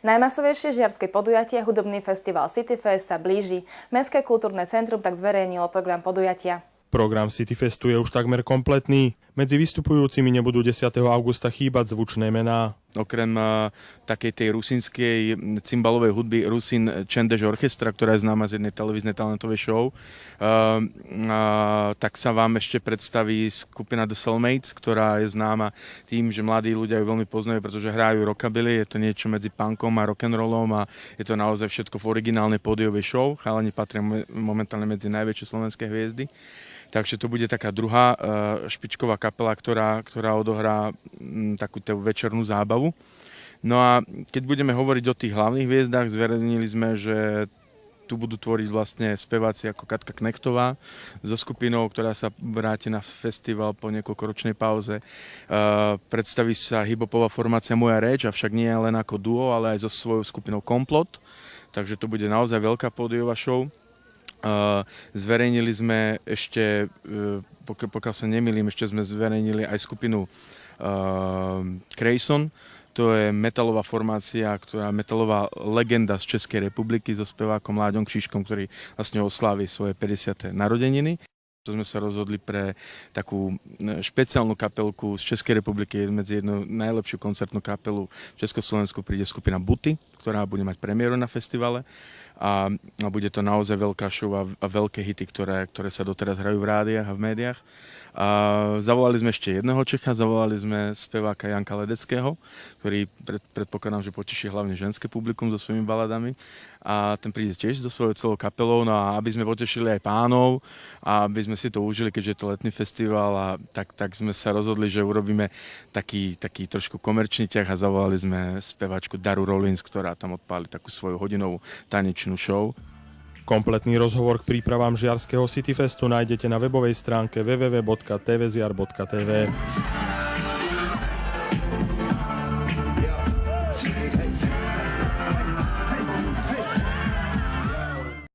Najmasovejšie žiarske podujatie, hudobný festival Cityfest sa blíži. Mestské kultúrne centrum tak zverejnilo program podujatia. Program Cityfestu je už takmer kompletný. Medzi vystupujúcimi nebudú 10. augusta chýbať zvučné mená. Okrem takej tej rusínskej cymbalovej hudby Rusin Čendež Orchestra, ktorá je známa z jednej televíznej talentovej show, tak sa vám ešte predstaví skupina The Soulmates, ktorá je známa tým, že mladí ľudia ju veľmi poznajú, pretože hrajú rockabilly, je to niečo medzi punkom a rock'n'rollom a je to naozaj všetko v originálnej pódiovej show. Chalani patria momentálne medzi najväčšie slovenské hviezdy. Takže to bude taká druhá špičková kapela, ktorá odohrá takú večernú zábavu. No a keď budeme hovoriť o tých hlavných hviezdách, zverejnili sme, že tu budú tvoriť vlastne speváci ako Katka Knechtová so skupinou, ktorá sa vráti na festival po niekoľkoročnej pauze. Predstaví sa hip-hopová formácia Moja reč, avšak nie len ako duo, ale aj so svojou skupinou Komplot. Takže to bude naozaj veľká pódiová show. Zverejnili sme ešte, pokiaľ sa nemýlim, ešte sme zverejnili aj skupinu Krejson. To je metalová formácia, metalová legenda z Českej republiky so spevákom Láďom Křížkom, ktorý vlastne oslávi svoje 50. narodeniny. To sme sa rozhodli pre takú špeciálnu kapelku z Českej republiky, medzi jednu najlepšiu koncertnú kapelu v Československu príde skupina Buty, ktorá bude mať premiéru na festivale. A bude to naozaj veľká show a veľké hity, ktoré sa doteraz hrajú v rádiách a v médiách. A zavolali sme ešte jedného Čecha, zavolali sme speváka Janka Ledeckého, ktorý predpokladám, že poteší hlavne ženské publikum so svojimi baladami. A ten príde tiež so svojou celou kapelou, no a aby sme potešili aj pánov a aby sme si to užili, keďže je to letný festival, a tak sme sa rozhodli, že urobíme taký trošku komerčný ťah a zavolali sme speváčku Daru Rollins, ktorá tam odpáli takú svoju hodinovú tanečnú show. Kompletný rozhovor k prípravám žiarskeho Cityfestu nájdete na webovej stránke www.tvziar.tv.